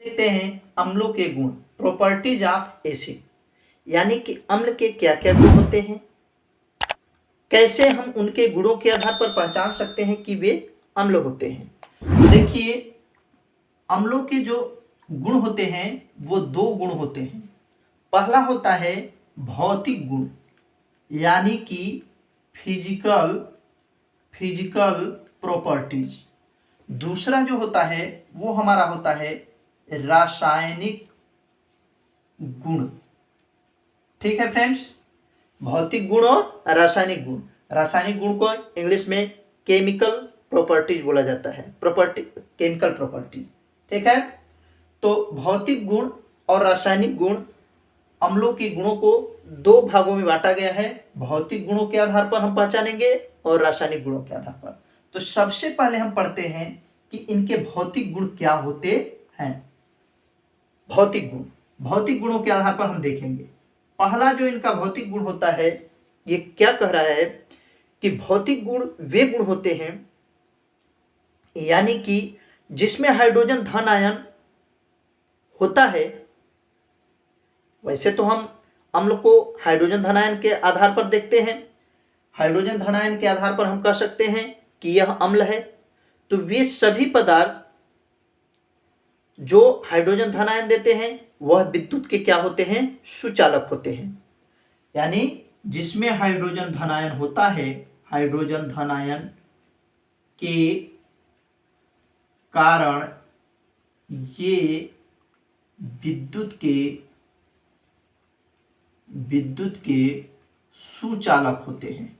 देखते हैं अम्लों के गुण, प्रॉपर्टीज ऑफ एसिड, यानी कि अम्ल के क्या क्या गुण होते हैं, कैसे हम उनके गुणों के आधार पर पहचान सकते हैं कि वे अम्ल होते हैं। देखिए, अम्लों के जो गुण होते हैं वो दो गुण होते हैं। पहला होता है भौतिक गुण, यानी कि फिजिकल प्रॉपर्टीज। दूसरा जो होता है वो हमारा होता है रासायनिक गुण। ठीक है फ्रेंड्स, भौतिक गुण और रासायनिक गुण। रासायनिक गुण को इंग्लिश में केमिकल प्रॉपर्टीज बोला जाता है, केमिकल प्रॉपर्टीज। ठीक है, तो भौतिक गुण और रासायनिक गुण, अम्लों के गुणों को दो भागों में बांटा गया है। भौतिक गुणों के आधार पर हम पहचानेंगे और रासायनिक गुणों के आधार पर। तो सबसे पहले हम पढ़ते हैं कि इनके भौतिक गुण क्या होते हैं। भौतिक गुणों के आधार पर हम देखेंगे। पहला जो इनका भौतिक गुण होता है, ये क्या कह रहा है कि भौतिक गुण वे गुण होते हैं, यानी कि जिसमें हाइड्रोजन धन आयन होता है। वैसे तो हम अम्ल को हाइड्रोजन धन आयन के आधार पर देखते हैं। हाइड्रोजन धन आयन के आधार पर हम कह सकते हैं कि यह अम्ल है। तो वे सभी पदार्थ जो हाइड्रोजन धन आयन देते हैं वह विद्युत के क्या होते हैं, सुचालक होते हैं। यानी जिसमें हाइड्रोजन धन आयन होता है, हाइड्रोजन धन आयन के कारण ये विद्युत के सुचालक होते हैं।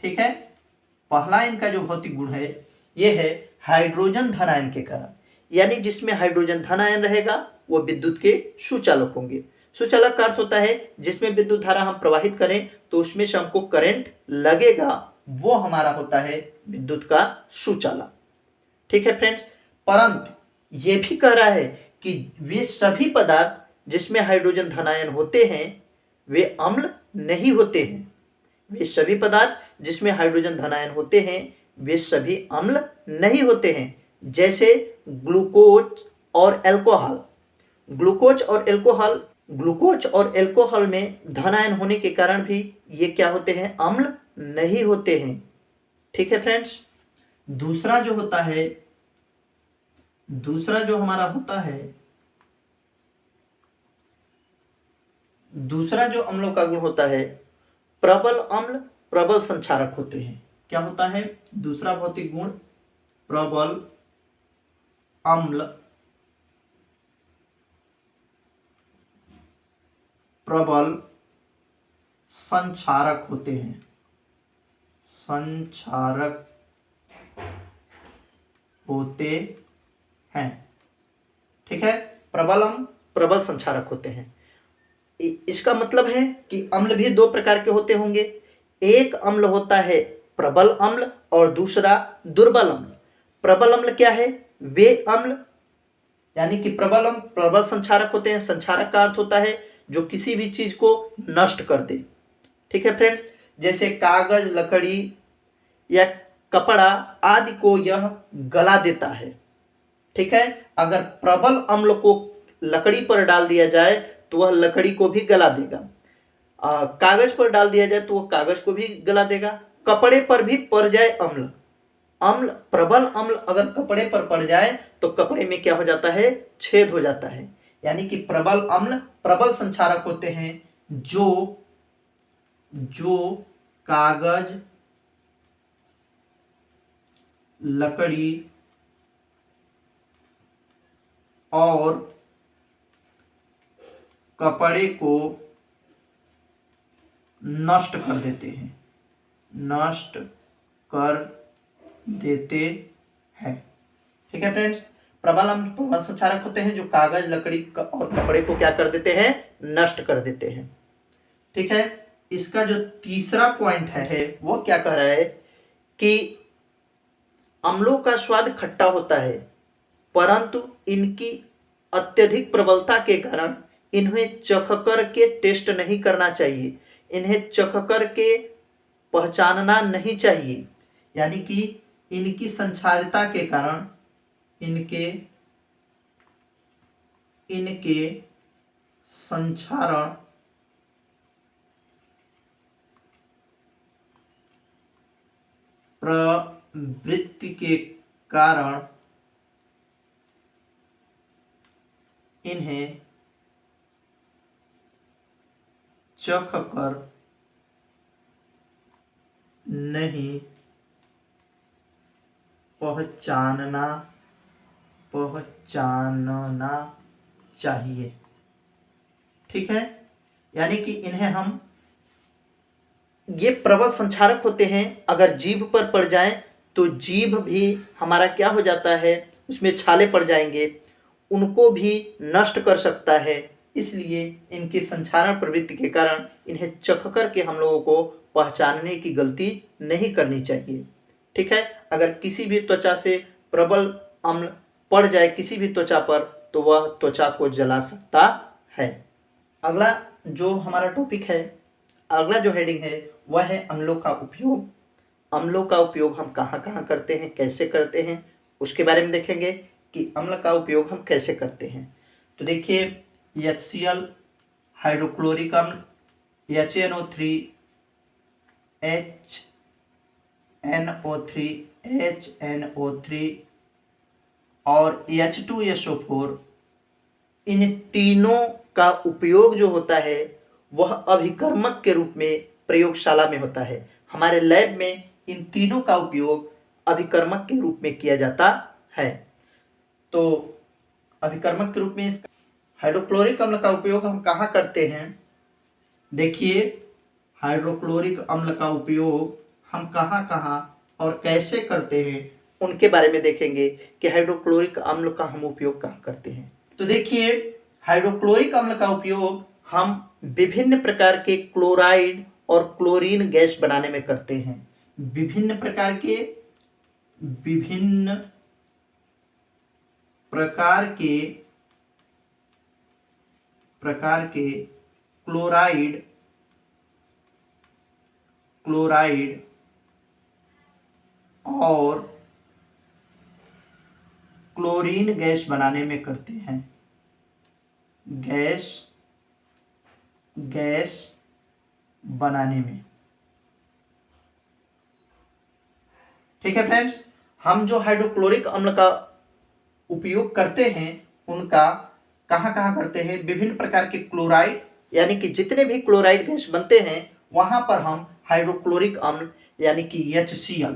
ठीक है, पहला इनका जो भौतिक गुण है यह है हाइड्रोजन धन आयन के कारण, यानी जिसमें हाइड्रोजन धन आयन रहेगा वो विद्युत के सुचालक होंगे। सुचालक का अर्थ होता है जिसमें विद्युत धारा हम प्रवाहित करें तो उसमें से हमको करंट लगेगा, वो हमारा होता है विद्युत का सुचालक। ठीक है फ्रेंड्स, परंतु ये भी कह रहा है कि वे सभी पदार्थ जिसमें हाइड्रोजन धन आयन होते हैं वे अम्ल नहीं होते हैं। वे सभी पदार्थ जिसमें हाइड्रोजन धन आयन होते हैं वे सभी अम्ल नहीं होते हैं। जैसे ग्लूकोज और अल्कोहल। ग्लूकोज और अल्कोहल में धन आयन होने के कारण भी ये क्या होते हैं, अम्ल नहीं होते हैं। ठीक है फ्रेंड्स, दूसरा जो हमारा होता है, दूसरा जो अम्लों का गुण होता है, प्रबल अम्ल प्रबल संक्षारक होते हैं। क्या होता है दूसरा भौतिक गुण, प्रबल अम्ल प्रबल संक्षारक होते हैं। ठीक है, प्रबल अम्ल प्रबल संक्षारक होते हैं। इसका मतलब है कि अम्ल भी दो प्रकार के होते होंगे। एक अम्ल होता है प्रबल अम्ल और दूसरा दुर्बल अम्ल। प्रबल अम्ल क्या है, वे अम्ल यानी कि प्रबल अम्ल प्रबल संक्षारक होते हैं। संक्षारक का अर्थ होता है जो किसी भी चीज को नष्ट कर दे। ठीक है फ्रेंड्स, जैसे कागज, लकड़ी या कपड़ा आदि को यह गला देता है। ठीक है, अगर प्रबल अम्ल को लकड़ी पर डाल दिया जाए तो वह लकड़ी को भी गला देगा। कागज पर डाल दिया जाए तो वह कागज को भी गला देगा। कपड़े पर भी पड़ जाए प्रबल अम्ल अगर कपड़े पर पड़ जाए तो कपड़े में क्या हो जाता है, छेद हो जाता है। यानी कि प्रबल अम्ल प्रबल संक्षारक होते हैं जो कागज, लकड़ी और कपड़े को नष्ट कर देते हैं। ठीक है फ्रेंड्स, प्रबल अम्ल प्रबल संक्षारक होते हैं जो कागज, लकड़ी और कपड़े को क्या कर देते हैं, नष्ट कर देते हैं। ठीक है, इसका जो तीसरा पॉइंट है वो क्या कह रहा है कि अम्लों का स्वाद खट्टा होता है, परंतु इनकी अत्यधिक प्रबलता के कारण इन्हें चख कर के टेस्ट नहीं करना चाहिए, इन्हें चख कर के पहचानना नहीं चाहिए। यानी कि इनकी संक्षारिता के कारण इनके संक्षारण प्रवृत्ति के कारण इन्हें चख कर नहीं पहचानना चाहिए। ठीक है, यानी कि इन्हें हम, ये प्रबल संक्षारक होते हैं, अगर जीभ पर पड़ जाए तो जीभ भी हमारा क्या हो जाता है, उसमें छाले पड़ जाएंगे, उनको भी नष्ट कर सकता है। इसलिए इनके संक्षारण प्रवृत्ति के कारण इन्हें चख कर के हम लोगों को पहचानने की गलती नहीं करनी चाहिए। ठीक है, अगर किसी भी त्वचा से प्रबल अम्ल पड़ जाए किसी भी त्वचा पर तो वह त्वचा को जला सकता है। अगला जो हमारा टॉपिक है, अगला जो हेडिंग है वह है अम्लों का उपयोग। अम्लों का उपयोग हम कहाँ कहाँ करते हैं, कैसे करते हैं, उसके बारे में देखेंगे कि अम्ल का उपयोग हम कैसे करते हैं। तो देखिए, HCl हाइड्रोक्लोरिक अम्ल, HNO3, HNO3 और H2SO4, इन तीनों का उपयोग जो होता है वह अभिकर्मक के रूप में प्रयोगशाला में होता है। हमारे लैब में इन तीनों का उपयोग अभिकर्मक के रूप में किया जाता है। तो अभिकर्मक के रूप में हाइड्रोक्लोरिक अम्ल का उपयोग हम कहाँ करते हैं? देखिए, हाइड्रोक्लोरिक अम्ल का उपयोग हम कहाँ कहाँ और कैसे करते हैं उनके बारे में देखेंगे कि हाइड्रोक्लोरिक अम्ल का हम उपयोग कहाँ करते हैं। तो देखिए, हाइड्रोक्लोरिक अम्ल का उपयोग हम विभिन्न प्रकार के क्लोराइड और क्लोरीन गैस बनाने में करते हैं। विभिन्न प्रकार के क्लोराइड और क्लोरीन गैस बनाने में करते हैं। गैस बनाने में। ठीक है फ्रेंड्स, हम जो हाइड्रोक्लोरिक अम्ल का उपयोग करते हैं उनका कहाँ कहाँ करते हैं? विभिन्न प्रकार के क्लोराइड, यानी कि जितने भी क्लोराइड गैस बनते हैं वहां पर हम हाइड्रोक्लोरिक अम्ल यानी कि HCl,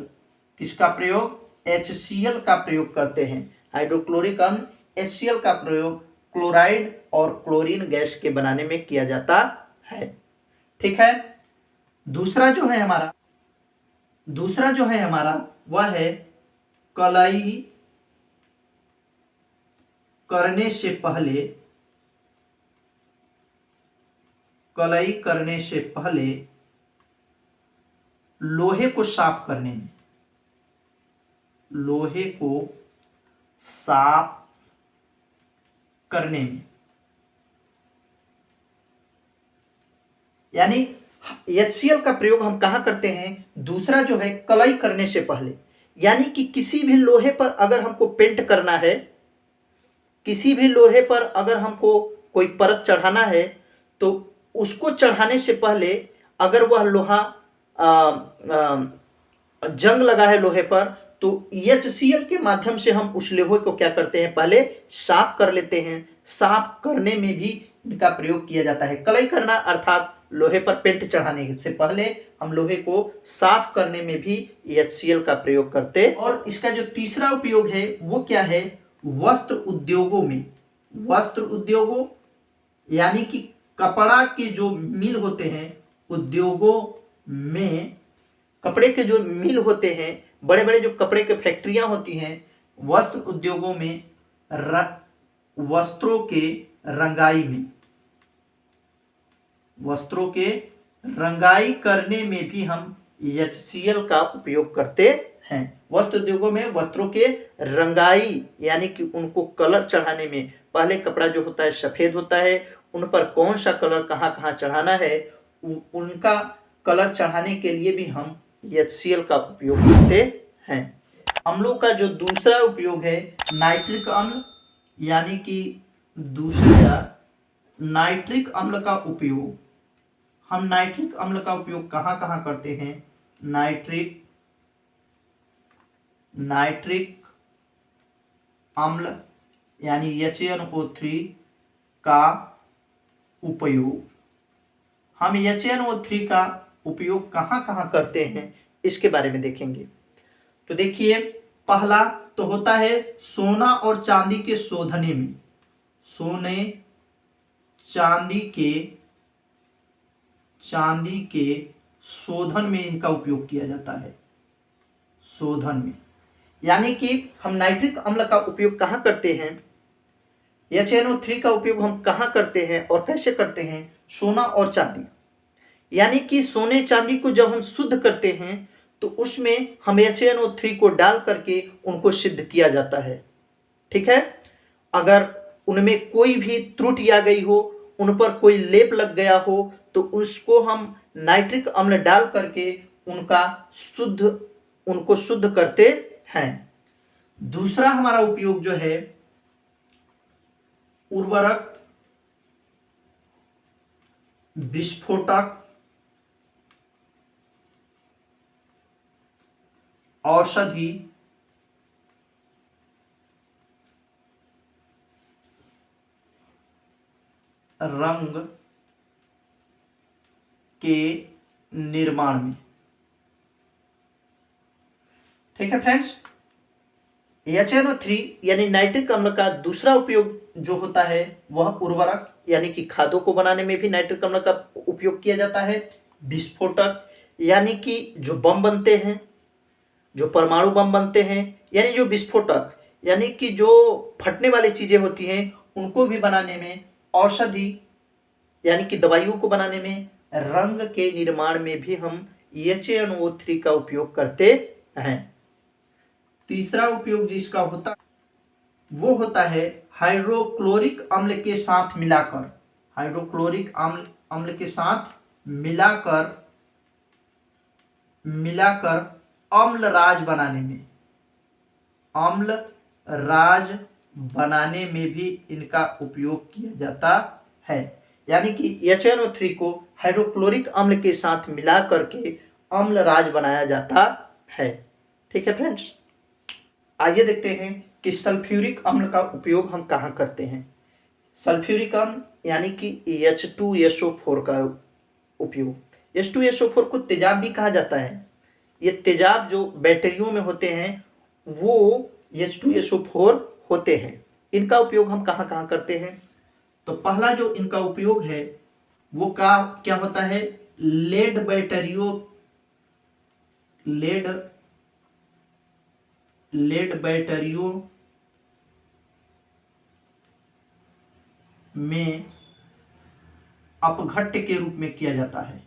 किसका प्रयोग? HCl का प्रयोग करते हैं। हाइड्रोक्लोरिक अम्ल HCl का प्रयोग क्लोराइड और क्लोरीन गैस के बनाने में किया जाता है। ठीक है, दूसरा जो है हमारा वह है कलई करने से पहले लोहे को साफ करने में। यानी HCl का प्रयोग हम कहाँ करते हैं? दूसरा जो है कलई करने से पहले, यानी कि किसी भी लोहे पर अगर हमको पेंट करना है, किसी भी लोहे पर अगर हमको कोई परत चढ़ाना है तो उसको चढ़ाने से पहले अगर वह लोहा जंग लगा है लोहे पर तो HCl के माध्यम से हम उस लोहे को क्या करते हैं? पहले साफ कर लेते हैं। साफ करने में भी इनका प्रयोग किया जाता है। कलई करना अर्थात लोहे पर पेंट चढ़ाने से पहले हम लोहे को साफ करने में भी HCl का प्रयोग करते हैं। और इसका जो तीसरा उपयोग है वो क्या है? वस्त्र उद्योगों यानी कि कपड़ा के जो मिल होते हैं, उद्योगों में कपड़े के जो मिल होते हैं, बड़े बड़े जो कपड़े के फैक्ट्रियां होती हैं, वस्त्र उद्योगों में वस्त्रों के रंगाई करने में भी हम HCl का उपयोग करते हैं। वस्त्र उद्योगों में वस्त्रों के रंगाई यानी कि उनको कलर चढ़ाने में, पहले कपड़ा जो होता है सफ़ेद होता है, उन पर कौन सा कलर कहाँ कहाँ चढ़ाना है, उनका कलर चढ़ाने के लिए भी हम HCl का उपयोग करते हैं। अम्लों का जो दूसरा उपयोग है नाइट्रिक अम्ल, यानी कि दूसरा नाइट्रिक अम्ल का उपयोग, हम नाइट्रिक अम्ल का उपयोग कहाँ कहाँ करते हैं? नाइट्रिक अम्ल यानी HNO3 का उपयोग, हम HNO3 का उपयोग कहाँ कहाँ करते हैं इसके बारे में देखेंगे। तो देखिए, पहला तो होता है सोना और चांदी के शोधने में, सोने चांदी के शोधन में इनका उपयोग किया जाता है। शोधन में यानी कि हम नाइट्रिक अम्ल का उपयोग कहाँ करते हैं, HNO3 का उपयोग हम कहाँ करते हैं और कैसे करते हैं? सोना और चांदी, यानी कि सोने चांदी को जब हम शुद्ध करते हैं तो उसमें हम HNO3 को डाल करके उनको सिद्ध किया जाता है। ठीक है, अगर उनमें कोई भी त्रुटि आ गई हो, उन पर कोई लेप लग गया हो, तो उसको हम नाइट्रिक अम्ल डाल करके उनको शुद्ध करते हैं। दूसरा हमारा उपयोग जो है उर्वरक, विस्फोटक, औषधि, रंग के निर्माण में। ठीक है फ्रेंड्स, HNO3 यानी नाइट्रिक अम्ल का दूसरा उपयोग जो होता है वह उर्वरक यानी कि खादों को बनाने में भी नाइट्रिक अम्ल का उपयोग किया जाता है। विस्फोटक यानी कि जो बम बनते हैं, जो परमाणु बम बनते हैं, यानी जो विस्फोटक यानी कि जो फटने वाली चीजें होती हैं उनको भी बनाने में, औषधि यानी कि दवाइयों को बनाने में, रंग के निर्माण में भी हम HNO3 का उपयोग करते हैं। तीसरा उपयोग जिसका होता वो होता है हाइड्रोक्लोरिक अम्ल के साथ मिलाकर, हाइड्रोक्लोरिक अम्ल के साथ मिलाकर अम्लराज बनाने में भी इनका उपयोग किया जाता है। यानी कि HNO3 को हाइड्रोक्लोरिक अम्ल के साथ मिला करके अम्लराज बनाया जाता है। ठीक है फ्रेंड्स, आइए देखते हैं कि सल्फ्यूरिक अम्ल का उपयोग हम कहाँ करते हैं। सल्फ्यूरिक अम्ल यानी कि H2SO4 का उपयोग, H2SO4 को तेजाब भी कहा जाता है। ये तेजाब जो बैटरियों में होते हैं वो H2SO4 होते हैं। इनका उपयोग हम कहाँ कहाँ करते हैं? तो पहला जो इनका उपयोग है वो क्या होता है? लेड बैटरियों में अपघट्य के रूप में किया जाता है।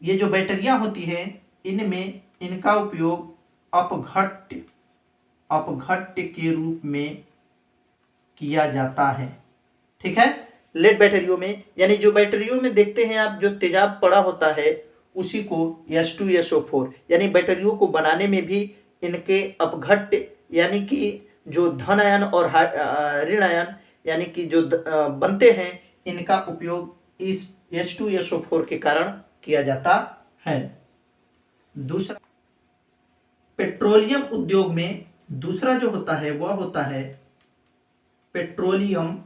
ये जो बैटरियां होती हैं इनमें इनका उपयोग अपघट्य के रूप में किया जाता है। ठीक है, लेड बैटरियों में, यानी जो बैटरियों में देखते हैं आप जो तेजाब पड़ा होता है उसी को H2SO4 यानी बैटरियों को बनाने में भी इनके अपघट्य यानी कि जो धन आयन और ऋण आयन यानी कि जो बनते हैं इनका उपयोग इस H2SO4 के कारण किया जाता है। दूसरा, पेट्रोलियम उद्योग में दूसरा जो होता है वह होता है पेट्रोलियम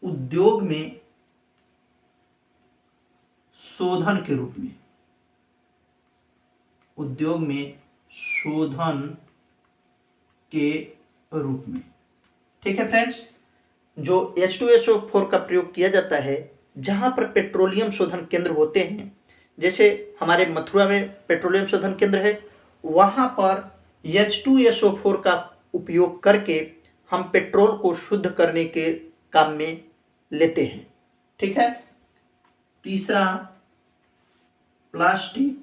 उद्योग में शोधन के रूप में, उद्योग में शोधन के रूप में। ठीक है फ्रेंड्स, जो H2SO4 का प्रयोग किया जाता है जहां पर पेट्रोलियम शोधन केंद्र होते हैं, जैसे हमारे मथुरा में पेट्रोलियम शोधन केंद्र है, वहां पर H2SO4 का उपयोग करके हम पेट्रोल को शुद्ध करने के काम में लेते हैं। ठीक है, तीसरा, प्लास्टिक,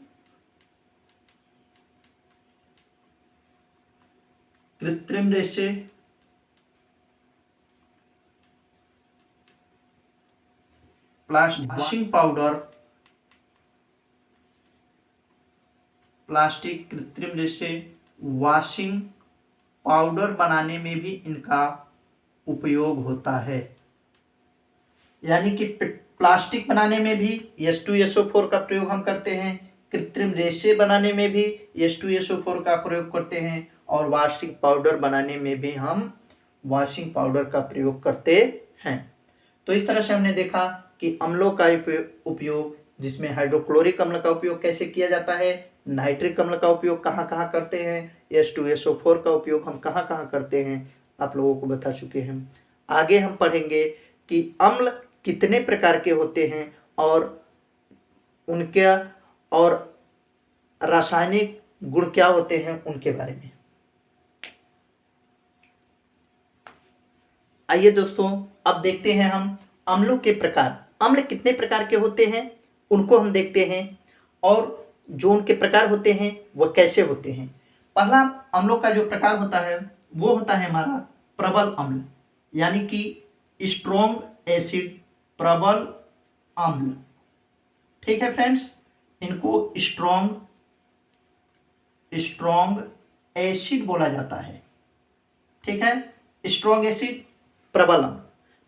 कृत्रिम रेशे, वॉशिंग पाउडर, प्लास्टिक, कृत्रिम रेशे, वॉशिंग पाउडर बनाने में भी इनका उपयोग होता है। यानी कि प्लास्टिक बनाने में भी H2SO4 का प्रयोग हम करते हैं, कृत्रिम रेशे बनाने में भी H2SO4 का प्रयोग करते हैं, और वॉशिंग पाउडर बनाने में भी हम वॉशिंग पाउडर का प्रयोग करते हैं। तो इस तरह से हमने देखा कि अम्लों का उपयोग, जिसमें हाइड्रोक्लोरिक अम्ल का उपयोग कैसे किया जाता है, नाइट्रिक अम्ल का उपयोग कहाँ कहाँ करते हैं, H2SO4 का उपयोग हम कहाँ कहाँ करते हैं, आप लोगों को बता चुके हैं। आगे हम पढ़ेंगे कि अम्ल कितने प्रकार के होते हैं और उनके और रासायनिक गुण क्या होते हैं उनके बारे में। आइए दोस्तों, अब देखते हैं हम अम्लों के प्रकार। अम्ल कितने प्रकार के होते हैं उनको हम देखते हैं, और जो उनके प्रकार होते हैं वह कैसे होते हैं। पहला अम्लों का जो प्रकार होता है वो होता है हमारा प्रबल अम्ल, यानी कि स्ट्रॉन्ग एसिड, प्रबल अम्ल। ठीक है फ्रेंड्स, इनको स्ट्रॉन्ग एसिड बोला जाता है। ठीक है, स्ट्रॉन्ग एसिड, प्रबल अम्ल।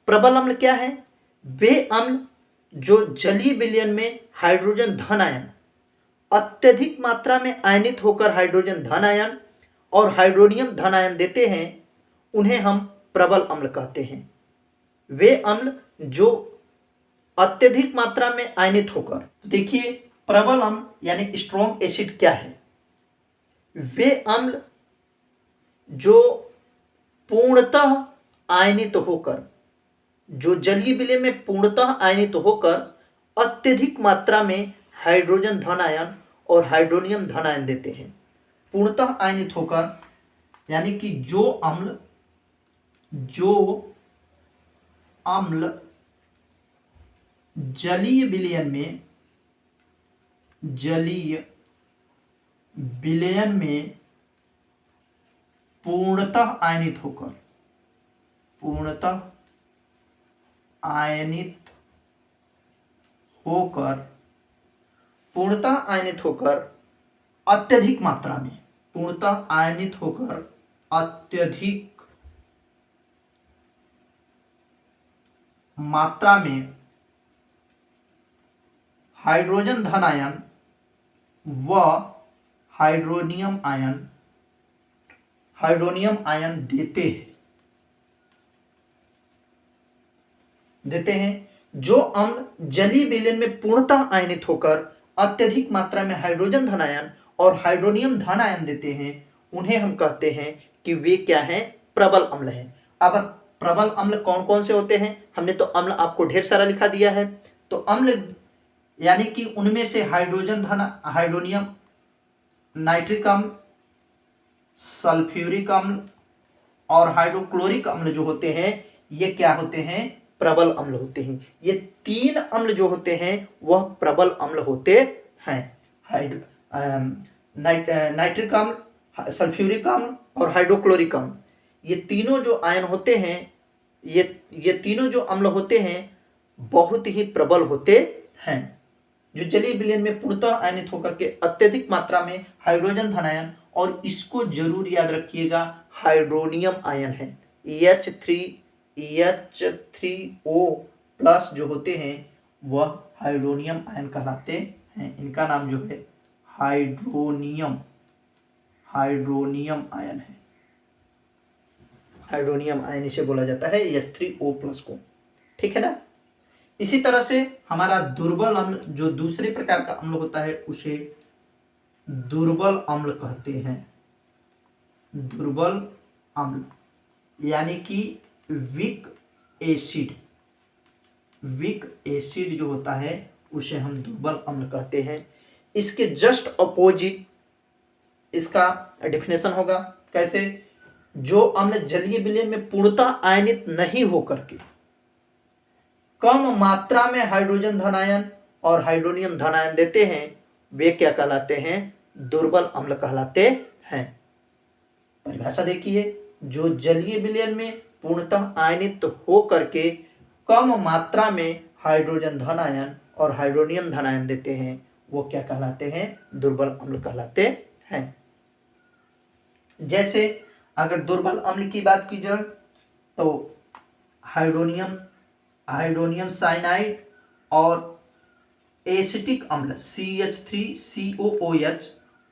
प्रबल अम्ल क्या है? वे अम्ल जो जलीय विलयन में हाइड्रोजन धन आयन अत्यधिक मात्रा में आयनित होकर हाइड्रोजन धन आयन और हाइड्रोनियम धन आयन देते हैं, उन्हें हम प्रबल अम्ल कहते हैं। वे अम्ल जो अत्यधिक मात्रा में आयनित होकर, देखिए प्रबल अम्ल यानी स्ट्रॉन्ग एसिड क्या है? वे अम्ल जो पूर्णतः आयनित होकर, जो जलीय विलय में पूर्णतः आयनित होकर अत्यधिक मात्रा में हाइड्रोजन धन आयन और हाइड्रोनियम धन आयन देते हैं। पूर्णतः आयनित होकर यानी कि जो अम्ल जलीय विलयन में पूर्णतः आयनित होकर अत्यधिक मात्रा में, अत्यधिक मात्रा में हाइड्रोजन धन आयन व हाइड्रोनियम आयन देते हैं। जो अम्ल जलीय विलयन में पूर्णतः आयनित होकर अत्यधिक मात्रा में हाइड्रोजन धन आयन और हाइड्रोनियम धन आयन देते हैं, उन्हें हम कहते हैं कि वे क्या हैं? प्रबल अम्ल हैं। अब प्रबल अम्ल कौन कौन से होते हैं? हमने तो अम्ल आपको ढेर सारा लिखा दिया है। तो अम्ल यानी कि उनमें से हाइड्रोनियम, नाइट्रिक अम्ल, सल्फ्यूरिक अम्ल और हाइड्रोक्लोरिक अम्ल जो होते हैं, ये क्या होते हैं? प्रबल अम्ल होते हैं। ये तीन अम्ल जो होते हैं वह प्रबल अम्ल होते हैं। नाइट्रिक अम्ल, सल्फ्यूरिक अम्ल और हाइड्रोक्लोरिक अम्ल, ये तीनों जो आयन होते हैं, ये तीनों जो अम्ल होते हैं बहुत ही प्रबल होते हैं। जो जलीय विलयन में पूर्णतः आयनित होकर के अत्यधिक मात्रा में हाइड्रोजन धन आयन, और इसको जरूर याद रखिएगा, हाइड्रोनियम आयन है। H3O+ जो होते हैं वह हाइड्रोनियम आयन कहलाते हैं। इनका नाम जो है हाइड्रोनियम आयन है। हाइड्रोनियम आयन इसे बोला जाता है H3O+ को। ठीक है ना? इसी तरह से हमारा दुर्बल अम्ल, जो दूसरे प्रकार का अम्ल होता है, उसे दुर्बल अम्ल कहते हैं। दुर्बल अम्ल यानी कि वीक एसिड जो होता है उसे हम दुर्बल अम्ल कहते हैं। इसके जस्ट अपोजिट इसका डेफिनेशन होगा। कैसे? जो अम्ल जलीय विलयन में पूर्णतः आयनित नहीं होकर के कम मात्रा में हाइड्रोजन धन आयन और हाइड्रोनियम धन आयन देते हैं, वे क्या कहलाते हैं? दुर्बल अम्ल कहलाते हैं। परिभाषा देखिए, जो जलीय विलयन में पूर्णतः आयनित हो करके कम मात्रा में हाइड्रोजन धन आयन और हाइड्रोनियम धन आयन देते हैं, वो क्या कहलाते हैं, दुर्बल अम्ल कहलाते हैं। जैसे अगर दुर्बल अम्ल की बात की जाए तो हाइड्रोनियम साइनाइड और एसिटिक अम्ल CH3COOH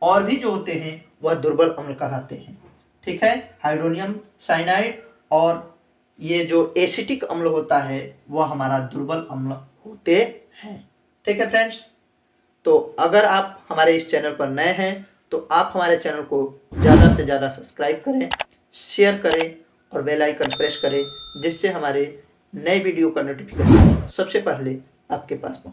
और भी जो होते हैं वह दुर्बल अम्ल कहलाते हैं। ठीक है, हाइड्रोनियम साइनाइड और ये जो एसिटिक अम्ल होता है वह हमारा दुर्बल अम्ल होते हैं। ठीक है फ्रेंड्स, तो अगर आप हमारे इस चैनल पर नए हैं तो आप हमारे चैनल को ज़्यादा से ज़्यादा सब्सक्राइब करें, शेयर करें और बेल आइकन प्रेस करें, जिससे हमारे नए वीडियो का नोटिफिकेशन सबसे पहले आपके पास पहुंचे।